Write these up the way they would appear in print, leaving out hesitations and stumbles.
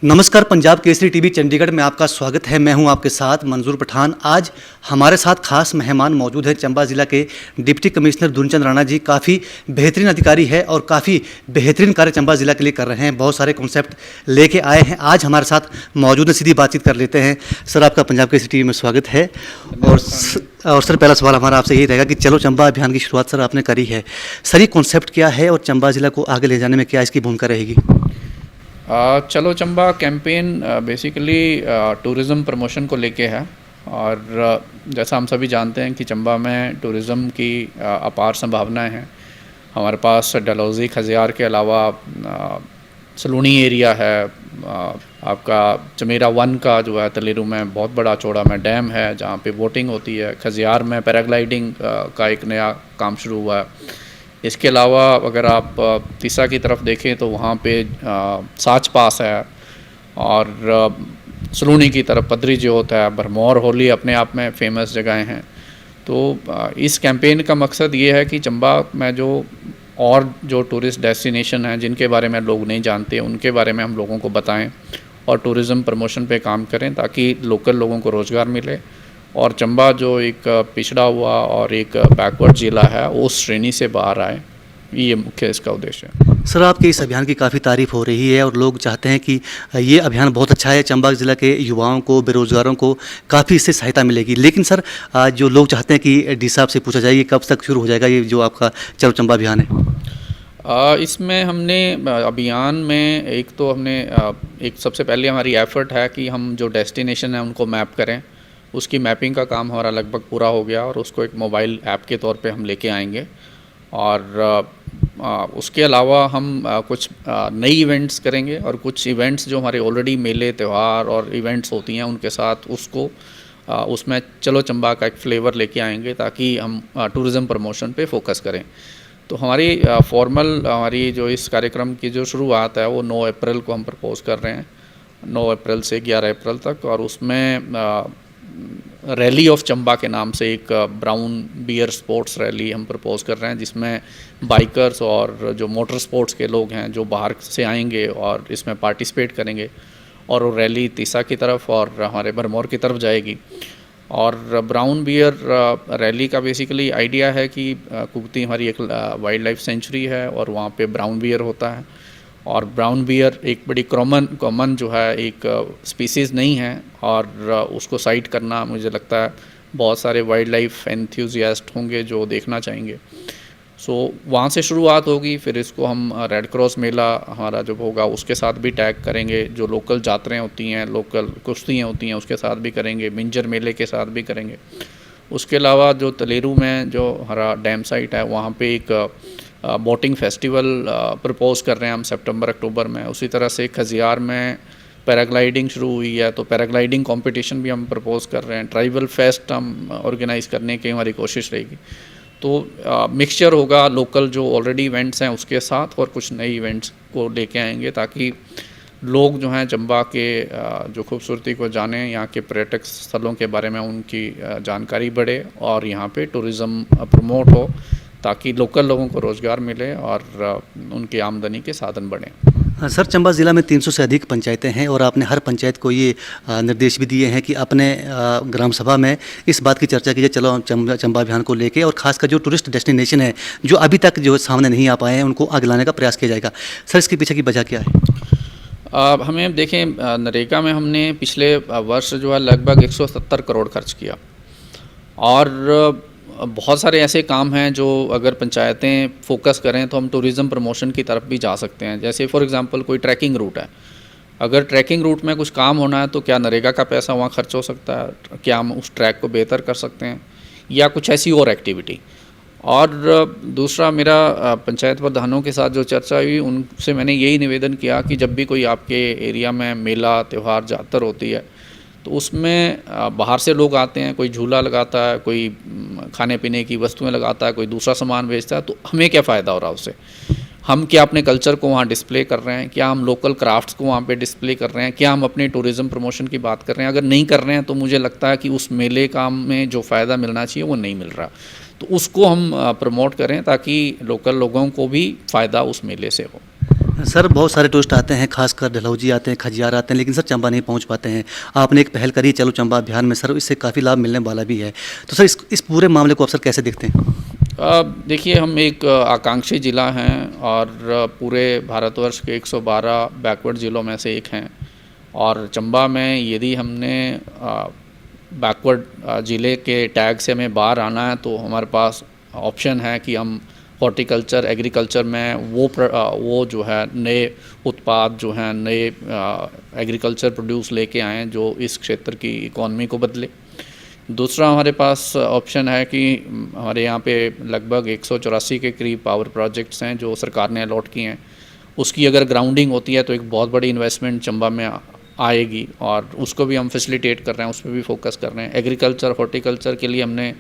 नमस्कार, पंजाब केसरी टीवी चंडीगढ़ में आपका स्वागत है। मैं हूं आपके साथ मंजूर पठान। आज हमारे साथ खास मेहमान मौजूद हैं। चंबा ज़िला के डिप्टी कमिश्नर दुनचंद राणा जी काफ़ी बेहतरीन अधिकारी है और काफ़ी बेहतरीन कार्य चंबा ज़िला के लिए कर रहे हैं। बहुत सारे कॉन्सेप्ट लेके आए हैं, आज हमारे साथ मौजूद हैं। सीधी बातचीत कर लेते हैं। सर, आपका पंजाब केसरी टीवी में स्वागत है। और सर, पहला सवाल हमारा आपसे यही रहेगा कि चलो चंबा अभियान की शुरुआत सर आपने करी है। सर, ये कॉन्सेप्ट क्या है और चंबा ज़िला को आगे ले जाने में क्या इसकी भूमिका रहेगी? चलो Chamba campaign basically tourism promotion को लेके है। और जैसा हम सभी जानते हैं कि चंबा में टूरिज़्म की अपार संभावनाएं हैं। हमारे पास डलहौज़ी खजियार के अलावा सलूनी एरिया है, आपका चमेरा वन का जो है तलेरू में बहुत बड़ा चौड़ा में डैम है जहाँ पे बोटिंग होती है। खजियार में पैराग्लाइडिंग का एक नया काम शुरू हुआ है। इसके अलावा अगर आप तीसा की तरफ देखें तो वहाँ पे साच पास है, और सलूनी की तरफ पदरी जोत है, भरमौर होली अपने आप में फ़ेमस जगहें हैं। तो इस कैंपेन का मकसद ये है कि चंबा में जो टूरिस्ट डेस्टिनेशन हैं जिनके बारे में लोग नहीं जानते, उनके बारे में हम लोगों को बताएं और टूरिज़्म प्रमोशन पे काम करें ताकि लोकल लोगों को रोज़गार मिले और चंबा जो एक पिछड़ा हुआ और एक बैकवर्ड ज़िला है उस श्रेणी से बाहर आए। ये मुख्य इसका उद्देश्य है। सर, आपके इस अभियान की काफ़ी तारीफ़ हो रही है और लोग चाहते हैं कि ये अभियान बहुत अच्छा है, चंबा ज़िला के युवाओं को, बेरोज़गारों को काफ़ी इससे सहायता मिलेगी। लेकिन सर, जो लोग चाहते हैं कि डी साहब से पूछा जाए ये कब तक शुरू हो जाएगा, ये जो आपका चलो चंबा अभियान है? इसमें हमने अभियान में एक सबसे पहले हमारी एफ़र्ट है कि हम जो डेस्टिनेशन है उनको मैप करें। उसकी मैपिंग का काम हमारा लगभग पूरा हो गया और उसको एक मोबाइल ऐप के तौर पे हम लेके आएंगे। और उसके अलावा हम कुछ नई इवेंट्स करेंगे और कुछ इवेंट्स जो हमारे ऑलरेडी मेले, त्यौहार और इवेंट्स होती हैं उनके साथ उसमें चलो चंबा का एक फ्लेवर लेके आएंगे ताकि हम टूरिज़्म प्रमोशन पे फोकस करें। तो हमारी जो इस कार्यक्रम की जो शुरुआत है वो 9 अप्रैल को हम प्रपोज़ कर रहे हैं, 9 अप्रैल से 11 अप्रैल तक। और उसमें रैली ऑफ चंबा के नाम से एक ब्राउन बियर स्पोर्ट्स रैली हम प्रपोज़ कर रहे हैं, जिसमें बाइकर्स और जो मोटर स्पोर्ट्स के लोग हैं जो बाहर से आएंगे और इसमें पार्टिसिपेट करेंगे। और वो रैली तीसा की तरफ और हमारे भरमौर की तरफ जाएगी। और ब्राउन बियर रैली का बेसिकली आइडिया है कि कुगती हमारी एक वाइल्ड लाइफ सेंचुरी है और वहाँ पे ब्राउन बियर होता है। और ब्राउन बियर एक बड़ी कॉमन जो है एक स्पीसीज़ नहीं है, और उसको साइट करना मुझे लगता है बहुत सारे वाइल्ड लाइफ एंथुजियास्ट होंगे जो देखना चाहेंगे। सो वहाँ से शुरुआत होगी, फिर इसको हम रेड क्रॉस मेला हमारा जब होगा उसके साथ भी टैग करेंगे। जो लोकल यात्राएँ होती हैं, लोकल कुश्तियाँ होती हैं उसके साथ भी करेंगे, मिंजर मेले के साथ भी करेंगे। उसके अलावा जो तलेरू में जो हमारा डैम साइट है वहाँ पे एक बोटिंग फेस्टिवल प्रपोज़ कर रहे हैं हम सितंबर-अक्टूबर में। उसी तरह से खजियार में पैराग्लाइडिंग शुरू हुई है तो पैराग्लाइडिंग कंपटीशन भी हम प्रपोज़ कर रहे हैं। ट्राइबल फेस्ट हम ऑर्गेनाइज़ करने की हमारी कोशिश रहेगी। तो मिक्सचर होगा लोकल जो ऑलरेडी इवेंट्स हैं उसके साथ और कुछ नए इवेंट्स को लेके आएंगे ताकि लोग जो हैं चंबा के जो खूबसूरती को जानें, यहाँ के पर्यटक स्थलों के बारे में उनकी जानकारी बढ़े और यहाँ पे टूरिज़्म प्रमोट हो ताकि लोकल लोगों को रोज़गार मिले और उनकी आमदनी के साधन बढ़ें। सर, चंबा ज़िला में 300 से अधिक पंचायतें हैं और आपने हर पंचायत को ये निर्देश भी दिए हैं कि अपने ग्राम सभा में इस बात की चर्चा कीजिए चलो चंबा अभियान को लेके, और खासकर जो टूरिस्ट डेस्टिनेशन है जो अभी तक जो सामने नहीं आ पाए हैं उनको आगे लाने का प्रयास किया जाएगा। सर, इसके पीछे की वजह क्या है? हमें देखें, नरेगा में हमने पिछले वर्ष जो है लगभग 170 करोड़ खर्च किया और बहुत सारे ऐसे काम हैं जो अगर पंचायतें फोकस करें तो हम टूरिज़्म प्रमोशन की तरफ भी जा सकते हैं। जैसे फॉर एग्जांपल कोई ट्रैकिंग रूट है, अगर ट्रैकिंग रूट में कुछ काम होना है तो क्या नरेगा का पैसा वहाँ खर्च हो सकता है? क्या हम उस ट्रैक को बेहतर कर सकते हैं या कुछ ऐसी और एक्टिविटी? और दूसरा, मेरा पंचायत प्रधानों के साथ जो चर्चा हुई उनसे मैंने यही निवेदन किया कि जब भी कोई आपके एरिया में मेला, त्यौहार, जातर होती है तो उसमें बाहर से लोग आते हैं, कोई झूला लगाता है, कोई खाने पीने की वस्तुएं लगाता है, कोई दूसरा सामान बेचता है, तो हमें क्या फ़ायदा हो रहा है उससे? हम क्या अपने कल्चर को वहाँ डिस्प्ले कर रहे हैं? क्या हम लोकल क्राफ्ट्स को वहाँ पे डिस्प्ले कर रहे हैं? क्या हम अपने टूरिज़्म प्रमोशन की बात कर रहे हैं? अगर नहीं कर रहे हैं तो मुझे लगता है कि उस मेले काम में जो फ़ायदा मिलना चाहिए वो नहीं मिल रहा। तो उसको हम प्रमोट करें ताकि लोकल लोगों को भी फ़ायदा उस मेले से हो। सर बहुत सारे टूरिस्ट आते हैं, खासकर डलहौजी आते हैं, खजियार आते हैं, लेकिन सर चंबा नहीं पहुंच पाते हैं। आपने एक पहल करी चलो चंबा अभियान में सर, इससे काफ़ी लाभ मिलने वाला भी है। तो सर इस पूरे मामले को आप सर कैसे देखते हैं? देखिए, हम एक आकांक्षी ज़िला हैं और पूरे भारतवर्ष के 112 बैकवर्ड ज़िलों में से एक हैं। और चंबा में यदि हमने बैकवर्ड ज़िले के टैग से हमें बाहर आना है तो हमारे पास ऑप्शन है कि हम हॉर्टिकल्चर, एग्रीकल्चर में वो जो है नए उत्पाद जो हैं, नए एग्रीकल्चर प्रोड्यूस लेके आएँ जो इस क्षेत्र की इकॉनमी को बदले। दूसरा हमारे पास ऑप्शन है कि हमारे यहाँ पे लगभग 184 के करीब पावर प्रोजेक्ट्स हैं जो सरकार ने अलॉट किए हैं। उसकी अगर ग्राउंडिंग होती है तो एक बहुत बड़ी इन्वेस्टमेंट चंबा में आएगी और उसको भी हम फैसिलिटेट कर रहे हैं, उस पर भी फोकस कर रहे हैं। एग्रीकल्चर, हॉर्टिकल्चर के लिए हमने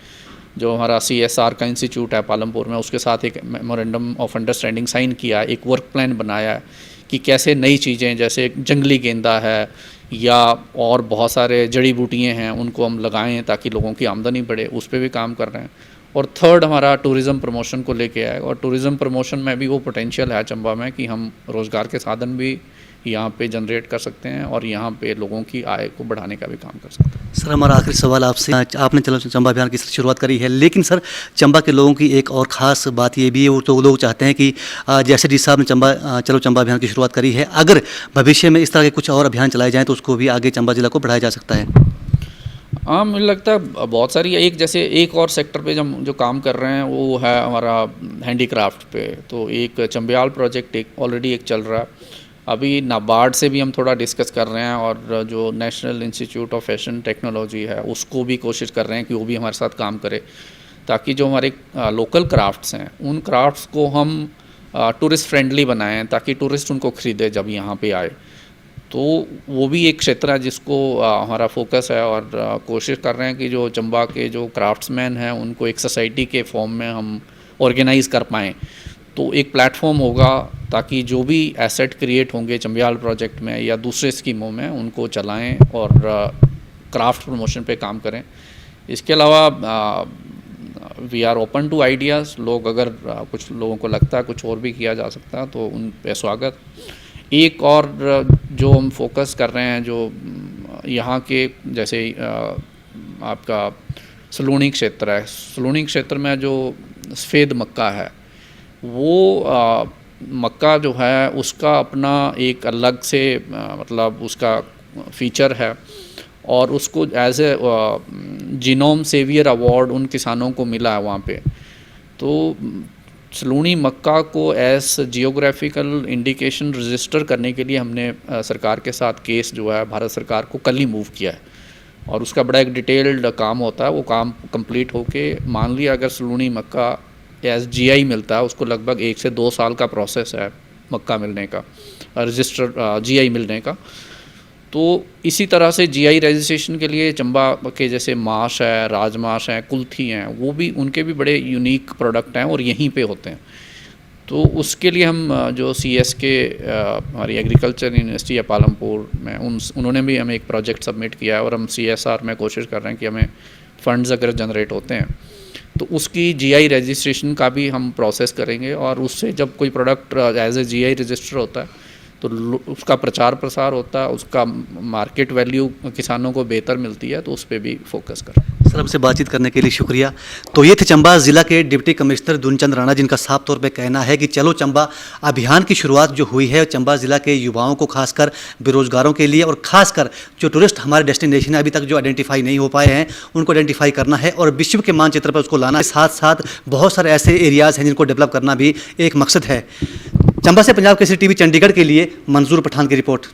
जो हमारा CSR का इंस्टीट्यूट है पालमपुर में, उसके साथ एक मेमोरेंडम ऑफ अंडरस्टैंडिंग साइन किया, एक वर्क प्लान बनाया है कि कैसे नई चीज़ें जैसे जंगली गेंदा है या और बहुत सारे जड़ी बूटियाँ हैं उनको हम लगाएं ताकि लोगों की आमदनी बढ़े, उस पर भी काम कर रहे हैं। और थर्ड हमारा टूरिज़्म प्रमोशन को लेके आए और टूरिज़्म प्रमोशन में भी वो पोटेंशियल है चंबा में कि हम रोज़गार के साधन भी यहाँ पे जनरेट कर सकते हैं और यहाँ पे लोगों की आय को बढ़ाने का भी काम कर सकते हैं। सर हमारा आखिरी सवाल आपसे, आपने चलो चंबा अभियान की शुरुआत करी है, लेकिन सर चंबा के लोगों की एक और ख़ास बात ये भी है, वो तो लोग चाहते हैं कि जैसे डी साहब ने चलो चंबा अभियान की शुरुआत करी है, अगर भविष्य में इस तरह के कुछ और अभियान चलाए जाएँ तो उसको भी आगे चंबा जिला को बढ़ाया जा सकता है। हाँ, मुझे लगता है बहुत सारी एक और सेक्टर पे जो काम कर रहे हैं वो है हमारा हैंडीक्राफ्ट पे। तो एक चंबियाल प्रोजेक्ट ऑलरेडी चल रहा है। अभी नाबार्ड से भी हम थोड़ा डिस्कस कर रहे हैं और जो national institute of fashion technology है उसको भी कोशिश कर रहे हैं कि वो भी हमारे साथ काम करे ताकि जो हमारे लोकल क्राफ्ट्स हैं उन क्राफ्ट्स को हम टूरिस्ट फ्रेंडली बनाएं ताकि टूरिस्ट उनको ख़रीदे जब यहाँ पे आए। तो वो भी एक क्षेत्र है जिसको हमारा फोकस है और कोशिश कर रहे हैं कि जो चंबा के जो क्राफ्ट्समैन हैं उनको एक सोसाइटी के फॉर्म में हम ऑर्गेनाइज़ कर पाएँ। तो एक प्लेटफॉर्म होगा ताकि जो भी एसेट क्रिएट होंगे चंबियाल प्रोजेक्ट में या दूसरे स्कीमों में उनको चलाएं और क्राफ्ट प्रमोशन पे काम करें। इसके अलावा we are open to ideas. लोग अगर कुछ लोगों को लगता है कुछ और भी किया जा सकता है तो उन पे स्वागत। एक और जो हम फोकस कर रहे हैं जो यहाँ के जैसे आपका सलूनी क्षेत्र है, सलूनी क्षेत्र में जो सफ़ेद मक्का है वो मक्का जो है उसका अपना एक अलग से मतलब उसका फीचर है और उसको as a genome saviour award उन किसानों को मिला है वहाँ पे। तो सलूनी मक्का को एज जियोग्राफिकल इंडिकेशन रजिस्टर करने के लिए हमने सरकार के साथ केस जो है भारत सरकार को कल ही मूव किया है और उसका बड़ा एक डिटेल्ड काम होता है। वो काम कंप्लीट होके मान लिया अगर सलूनी मक्का एज GI मिलता है उसको लगभग 1 से 2 साल का प्रोसेस है मक्का मिलने का, रजिस्टर GI मिलने का। तो इसी तरह से GI रजिस्ट्रेशन के लिए चंबा के जैसे माश है, राजमाश हैं, कुल्थी हैं, वो भी उनके भी बड़े यूनिक प्रोडक्ट हैं और यहीं पे होते हैं। तो उसके लिए हम जो CSK हमारी एग्रीकल्चर यूनिवर्सिटी है पालमपुर में उन्होंने भी हमें एक प्रोजेक्ट सबमिट किया है और हम CSR में कोशिश कर रहे हैं कि हमें फ़ंड्स अगर जनरेट होते हैं तो उसकी GI रजिस्ट्रेशन का भी हम प्रोसेस करेंगे और उससे जब कोई product as a GI register होता है तो उसका प्रचार प्रसार होता है, उसका मार्केट वैल्यू किसानों को बेहतर मिलती है, तो उस पर भी फोकस करें। सर हमसे बातचीत करने के लिए शुक्रिया। तो ये थे चंबा ज़िला के डिप्टी कमिश्नर दुर्नचंद राणा जिनका साफ तौर पे कहना है कि चलो चंबा अभियान की शुरुआत जो हुई है चंबा ज़िला के युवाओं को खासकर बेरोजगारों के लिए और खासकर जो टूरिस्ट हमारे डेस्टिनेशन अभी तक जो आइडेंटिफाई नहीं हो पाए हैं उनको आइडेंटिफाई करना है और विश्व के मानचित्र पर उसको लाना है। साथ साथ बहुत सारे ऐसे एरियाज़ हैं जिनको डेवलप करना भी एक मकसद है। चंबा से पंजाब केसरी TV चंडीगढ़ के लिए मंजूर पठान की रिपोर्ट।